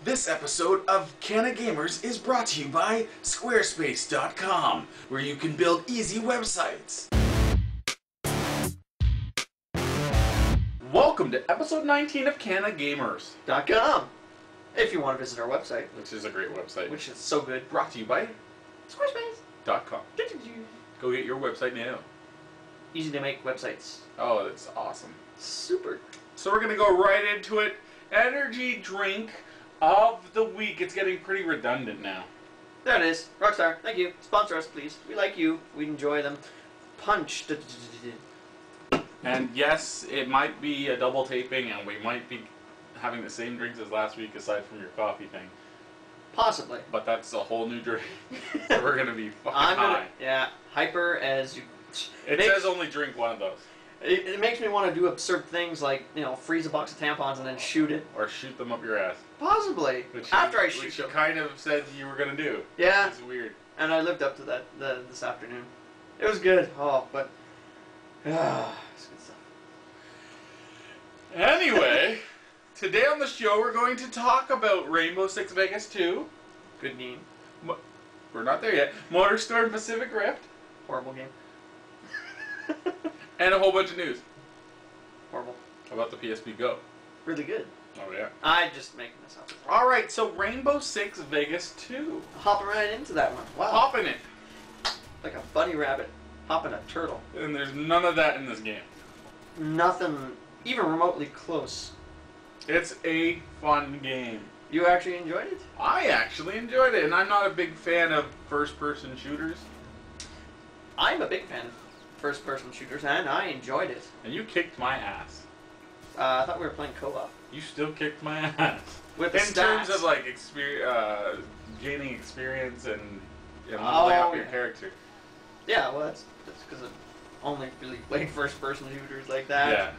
This episode of CanaGamers is brought to you by Squarespace.com, where you can build easy websites. Welcome to episode 19 of CanaGamers.com. If you want to visit our website. Which is a great website. Which is so good. Brought to you by Squarespace.com. Go get your website now. Easy to make websites. Oh, that's awesome. Super. So we're going to go right into it. Energy drink of the week. It's getting pretty redundant now. There it is. Rockstar, thank you. Sponsor us, please. We like you. We enjoy them. Punch. And yes, it might be a double taping, and we might be having the same drinks as last week, aside from your coffee thing. Possibly. But that's a whole new drink. So we're going to be fucking high. Yeah, hyper as you... It says only drink one of those. It makes me want to do absurd things like, you know, freeze a box of tampons and then shoot it. Or shoot them up your ass. Possibly. After I shoot them. Which you kind of said you were going to do. Yeah. It's weird. And I lived up to that this afternoon. It was good. Oh, but... it's good stuff. Anyway, today on the show we're going to talk about Rainbow Six Vegas 2. Good game. We're not there yet. Motorstorm Pacific Rift. Horrible game. And a whole bunch of news. Horrible. About the PSP Go. Really good. Oh, yeah. I'm just making this up. Alright, so Rainbow Six Vegas 2. Hopping right into that one. Wow. Hopping it. Like a bunny rabbit. Hopping a turtle. And there's none of that in this game. Nothing even remotely close. It's a fun game. You actually enjoyed it? I actually enjoyed it, and I'm not a big fan of first-person shooters. I'm a big fan of first-person shooters, and I enjoyed it. And you kicked my ass. I thought we were playing co-op. You still kicked my ass. With the in stats. terms of like gaining experience and leveling up your character. Yeah, well, that's because I've only really played first-person shooters like that. Yeah.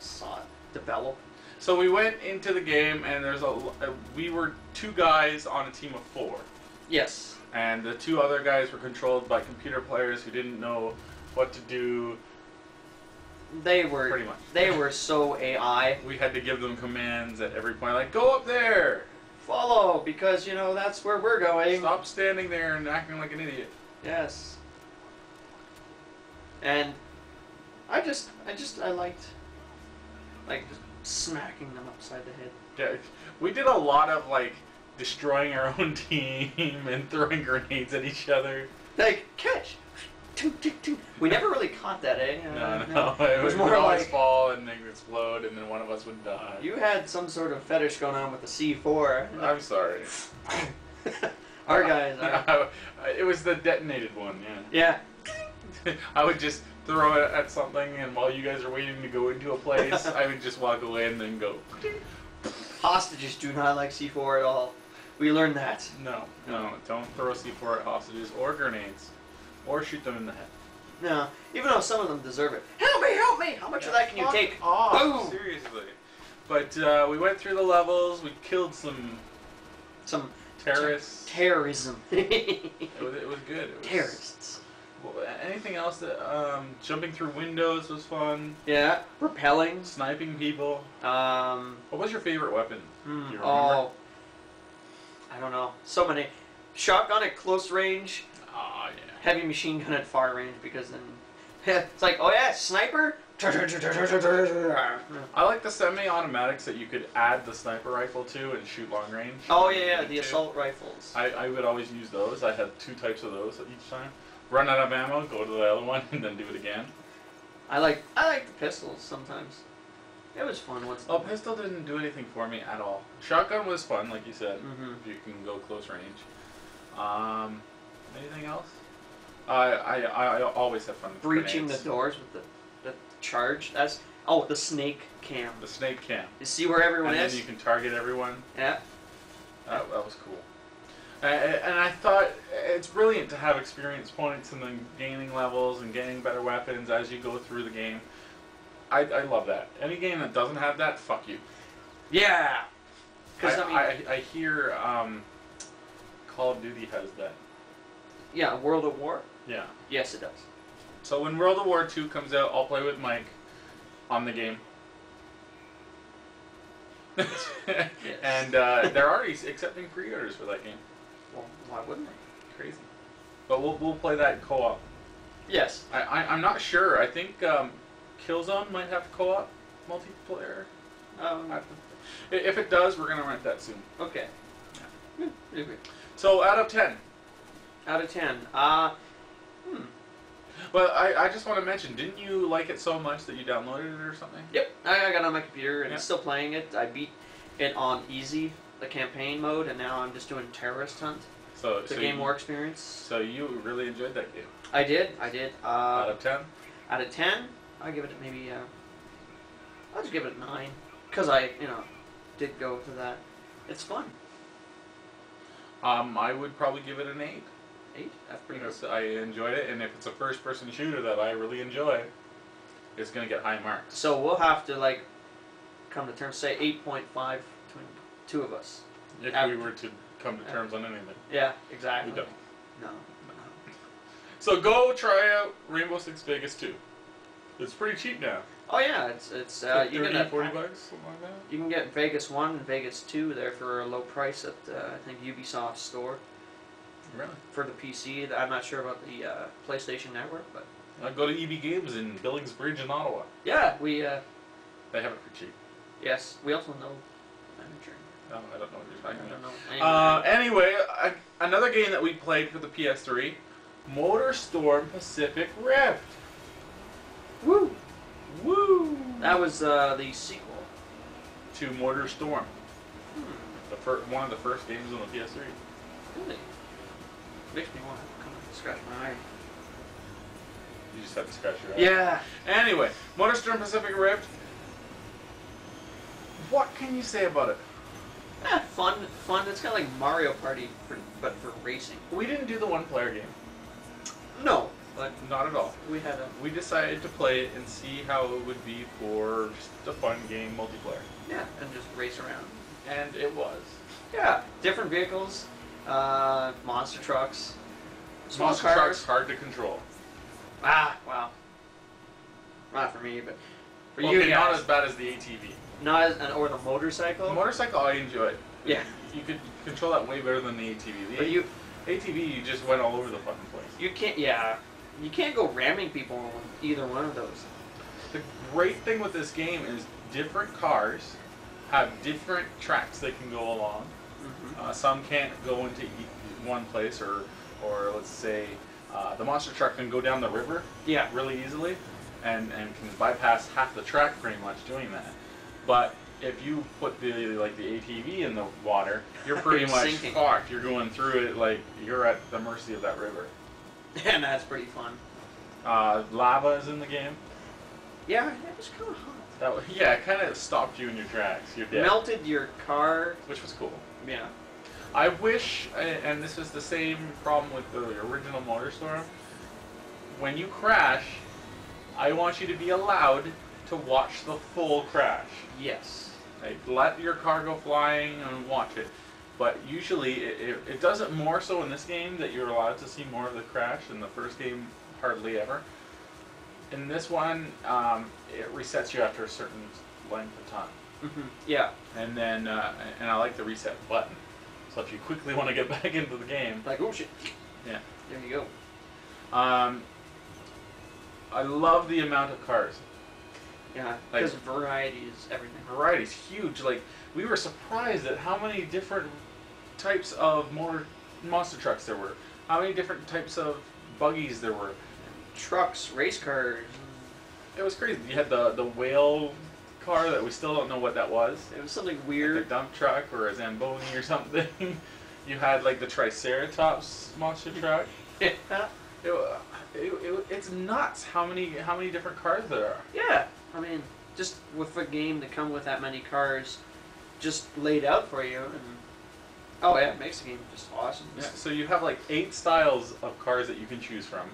Saw it develop. So we went into the game, and we were two guys on a team of 4. Yes. And the 2 other guys were controlled by computer players who didn't know what to do. They were pretty much. They were so AI. We had to give them commands at every point, like go up there, follow, because you know that's where we're going. Stop standing there and acting like an idiot. Yes. And I liked like just smacking them upside the head. Yeah, we did a lot of like destroying our own team and throwing grenades at each other. Like catch. We never really caught that, eh? No. It was more like fall and then explode, and then one of us would die. You had some sort of fetish going on with the C4. I'm sorry. Our guys. It was the detonated one, yeah. Yeah. I would just throw it at something, and while you guys are waiting to go into a place, I would just walk away and then go. Hostages do not like C4 at all. We learned that. No, don't throw C4 at hostages or grenades. Or shoot them in the head. No, even though some of them deserve it. Help me, help me! How much of that can you take? Oh, seriously. But we went through the levels. We killed some terrorists. Terrorism. it was good. It was, terrorists. Well, anything else that jumping through windows was fun. Yeah, rappelling, sniping people. What was your favorite weapon? Do you remember? Oh, I don't know. So many. Shotgun at close range. Oh, yeah. Heavy machine gun at far range, because then it's like, oh yeah, sniper. I like the semi-automatics that you could add the sniper rifle to and shoot long range. Oh yeah, the assault rifles. I would always use those. I had 2 types of those each time. Run out of ammo, go to the other one, and then do it again. I like the pistols sometimes. It was fun once. Oh, pistol didn't do anything for me at all. Shotgun was fun, like you said. Mm-hmm. You can go close range. Anything else? I always have fun with breaching grenades. the doors with the charge. That's the snake cam. The snake cam. You see where everyone is. And then you can target everyone. Yeah. That was cool. And I thought it's brilliant to have experience points and then gaining levels and getting better weapons as you go through the game. I love that. Any game that doesn't have that, fuck you. Yeah. I hear Call of Duty has that. Yeah, World of War? Yeah. Yes, it does. So when World of War 2 comes out, I'll play with Mike on the game. And they're already accepting pre-orders for that game. Well, why wouldn't they? Crazy. But we'll play that in co-op. Yes. I'm not sure. I think Killzone might have co-op multiplayer. If it does, we're gonna rent that soon. Okay. Yeah. Okay. So out of 10. Out of 10. Well, I just want to mention, didn't you like it so much that you downloaded it or something? Yep. I got it on my computer and Yeah. still playing it. I beat it on easy, the campaign mode, and now I'm just doing terrorist hunt So to gain more experience. So you really enjoyed that game? I did. Out of 10? Out of 10, I give it maybe. I'll just give it a 9, because I did go to that. It's fun. I would probably give it an 8. 8. That's pretty good. Because I enjoyed it, and if it's a first-person shooter that I really enjoy, it's gonna get high marks. So we'll have to come to terms. Say 8.5 between two of us. If we were to come to terms on anything. Yeah, exactly. We don't. No. So go try out Rainbow Six Vegas 2. It's pretty cheap now. Oh yeah, it's like you 30, can 40 bucks, something like that. You can get Vegas 1 and Vegas 2 there for a low price at I think Ubisoft store. Really? For the PC. I'm not sure about the PlayStation Network, but Go to EB Games in Billings Bridge in Ottawa. yeah, we They have it for cheap. yes, we also know the manager. Oh, I don't know what you're talking I don't about. know. Anyway, another game that we played for the PS3, Motorstorm Pacific Rift. Woo! Woo! That was the sequel to Motorstorm. One of the first games on the PS3. Really? Makes me want to come and scratch my eye. You just have to scratch your eye. Yeah. Anyway, Motorstorm Pacific Rift. What can you say about it? Fun. It's kind of like Mario Party, but for racing. We didn't do the one-player game. No, but Not at all. we had a We decided to play it and see how it would be for just a fun game multiplayer. and just race around. And it was. Yeah, different vehicles, monster trucks, small Monster cars. trucks hard to control. Wow. Not for me, but for Okay, you guys. not as bad as the ATV. Not as, or the motorcycle. The motorcycle I enjoyed. Yeah. You could control that way better than the ATV. The But you ATV, you just went all over the fucking place. you can't go ramming people on either one of those. The great thing with this game is different cars have different tracks they can go along. Mm-hmm. Some can't go into one place, or let's say the monster truck can go down the river Yeah. really easily, and can bypass half the track pretty much doing that. But if you put the ATV in the water, you're pretty much sinking. fucked. You're going through it like you're at the mercy of that river. And that's pretty fun. Lava is in the game. Yeah, it was kind of hot. It kind of stopped you in your tracks. You're dead. Melted your car. Which was cool. Yeah. I wish, and this is the same problem with the original Motorstorm, when you crash, I want you to be allowed to watch the full crash. Yes. Like, let your car go flying and watch it. But usually, it does it more so in this game that you're allowed to see more of the crash. In the first game, hardly ever. In this one, it resets you after a certain length of time. Mm-hmm. Yeah. And then, and I like the reset button. So if you quickly want to get back into the game, Like, oh shit. yeah. There you go. I love the amount of cars. Yeah, Like- because variety is everything. Variety's huge. Like, we were surprised at how many different types of monster trucks there were. How many different types of buggies there were. Trucks, race cars. It was crazy. You had the whale car that we still don't know what that was. It was something Like weird. a dump truck or a Zamboni or something. You had like the Triceratops monster truck. It's nuts how many different cars there are. Yeah, I mean, just with a game to come with that many cars, just laid out for you, and oh yeah, it makes the game just awesome. Yeah, so you have like 8 styles of cars that you can choose from,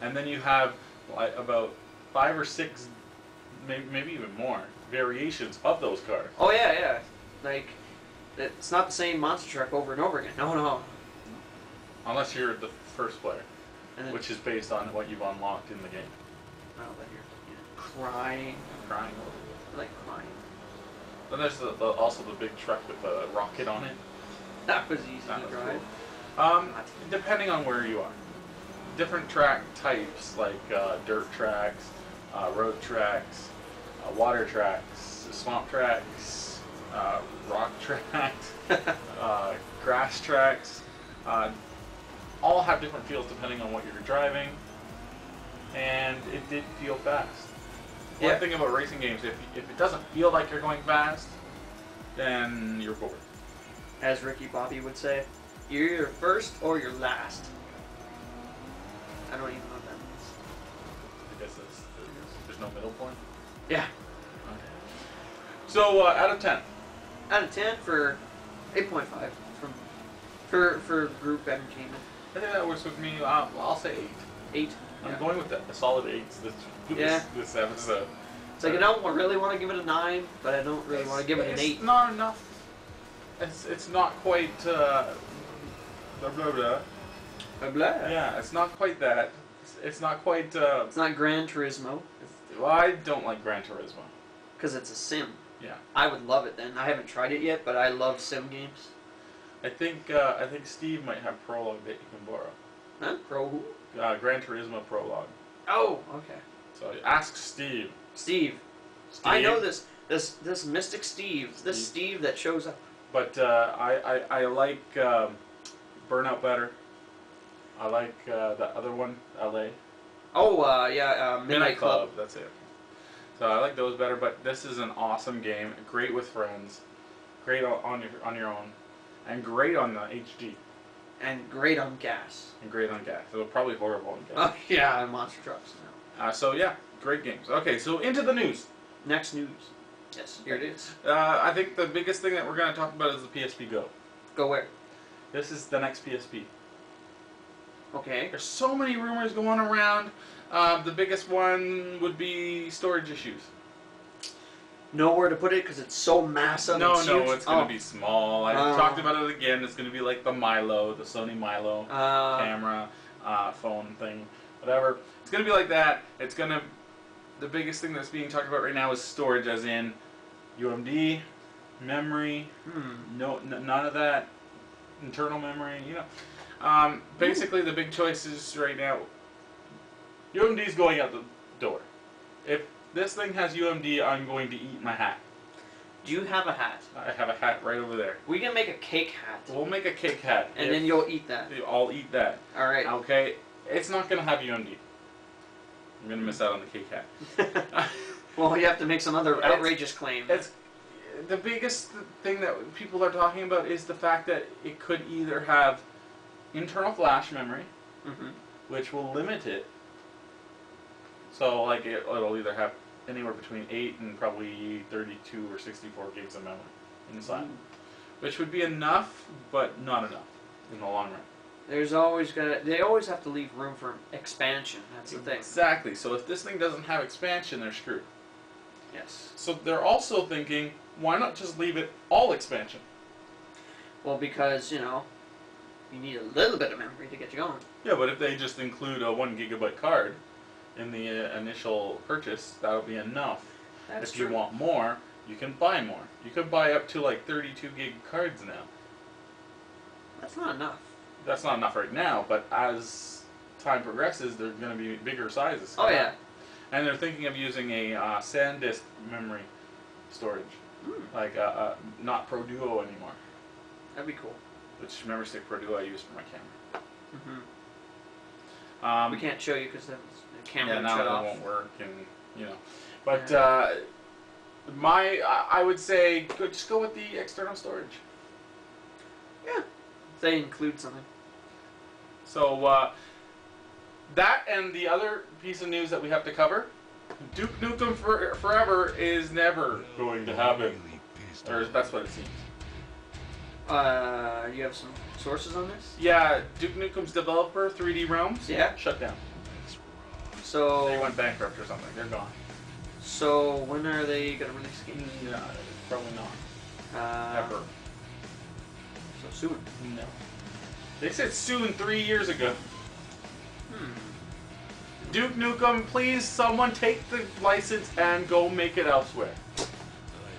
and then you have like about 5 or 6, maybe even more variations of those cars. Oh yeah. Like, it's not the same monster truck over and over again. No. Unless you're the first player, And then, which is based on what you've unlocked in the game. oh, then you're crying. Crying. I like crying. Then there's also the big truck with the rocket on it. That was easy That to was drive. cool. Depending on where you are. Different track types, like dirt tracks, road tracks, water tracks, swamp tracks, rock tracks, grass tracks, all have different feels depending on what you're driving, and it did feel fast. Yeah. One thing about racing games, if it doesn't feel like you're going fast, then you're bored. As Ricky Bobby would say, you're either first or you're last. I don't even know what that means. I guess there's no middle point. Yeah. Okay. So out of 10. Out of 10 for 8.5 for group entertainment. I think that works with me. I'll say 8. 8. I'm Yeah. going with a solid 8 this episode. It's like I don't really want to give it a 9, but I don't really want to give it an 8. It's not enough. It's not quite blah blah blah. Blah, blah. Yeah, it's not quite that. It's not quite. It's not Gran Turismo Well, I don't like Gran Turismo. because it's a sim. Yeah. I would love it then. I haven't tried it yet, but I love sim games. I think Steve might have Prologue that you can borrow. Huh? Pro who? Gran Turismo Prologue. Oh, okay. So ask Steve. Steve. I know this Mystic Steve. This Steve that shows up. But I like Burnout better. I like the other one, LA. Oh, yeah, Midnight Club. That's it. So I like those better, but this is an awesome game. Great with friends. Great on your own. And great on the HD. And great on gas. And great on gas. So probably horrible on gas. Oh, yeah, monster trucks now. So yeah, great games. Okay, so into the news. Next news. Yes, here it is. I think the biggest thing that we're going to talk about is the PSP Go. Go where? This is the next PSP. Okay. There's so many rumors going around. The biggest one would be storage issues. Nowhere to put it because it's so massive. No, it's huge. it's going to be small. I talked about it again. It's going to be like the Milo, the Sony Milo camera, phone thing, whatever. It's going to be like that. It's going to. The biggest thing that's being talked about right now is storage, as in UMD, memory. None of that. Internal memory. You know. Basically, the big choices right now. UMD is going out the door. If this thing has UMD, I'm going to eat my hat. Do you have a hat? I have a hat right over there. We can make a cake hat. We'll make a cake hat. And then you'll eat that. I'll eat that. Alright. Okay? It's not going to have UMD. I'm going to miss out on the cake hat. Well, you have to make some other outrageous claim. It's the biggest thing that people are talking about is the fact that it could either have internal flash memory, which will limit it. So, like, it'll either have anywhere between 8 and probably 32 or 64 gigs of memory inside. Which would be enough, but not enough in the long run. They always have to leave room for expansion. That's the thing. Exactly. So if this thing doesn't have expansion, they're screwed. Yes. So they're also thinking, why not just leave it all expansion? Well, because, you know, you need a little bit of memory to get you going. Yeah, but if they just include a 1 gigabyte card in the initial purchase, that'll be enough. That's if true. you want more, you can buy more. You can buy up to like 32 gig cards now. That's not enough. That's not enough right now, but as time progresses, they're going to be bigger sizes. Oh, yeah. And they're thinking of using a SanDisk memory storage. Like, not Pro Duo anymore. That'd be cool. Which memory stick Pro Duo I use for my camera. We can't show you because the camera now shut it off. won't work, and you know. But I would say just go with the external storage. Yeah, they include something. So that and the other piece of news that we have to cover: Duke Nukem Forever is never going to happen, or that's what it seems. You have some sources on this? Yeah, Duke Nukem's developer, 3D Realms, shut down. So They went bankrupt or something. They're gone. So when are they gonna release games? No, probably not. Ever. So soon. No. They said soon 3 years ago. Duke Nukem, please, someone take the license and go make it elsewhere.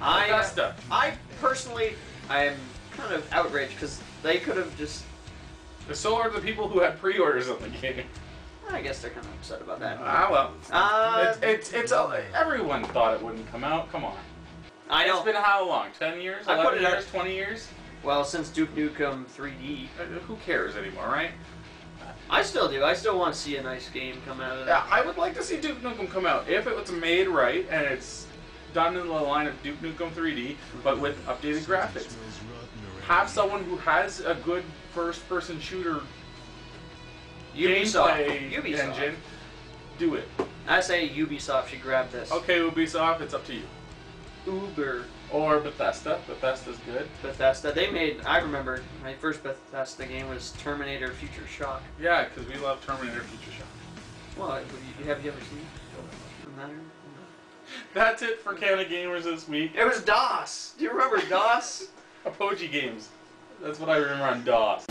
Bethesda. I personally, I am kind of outraged because they could have just. So are the people who had pre-orders on the game. I guess they're kind of upset about that. Well. It's everyone thought it wouldn't come out. Come on. I know. It's been how long? 10 years? 11 years? 20 years? Well, since Duke Nukem 3D. Who cares anymore, right? I still do. I still want to see a nice game come out of that. Yeah, I would like to see Duke Nukem come out if it was made right and it's done in the line of Duke Nukem 3D, but with updated graphics. Have someone who has a good first-person shooter gameplay engine do it. I say Ubisoft should grab this. Okay, Ubisoft, it's up to you. Uber. Or Bethesda. Bethesda's good. Bethesda. They made, I remember, my first Bethesda game was Terminator Future Shock. Yeah, because we love Terminator Future Shock. Well, have you ever seen it? Doesn't matter. That's it for CanaGamers this week. It was DOS. Do you remember DOS? Apogee games. That's what I remember on DOS.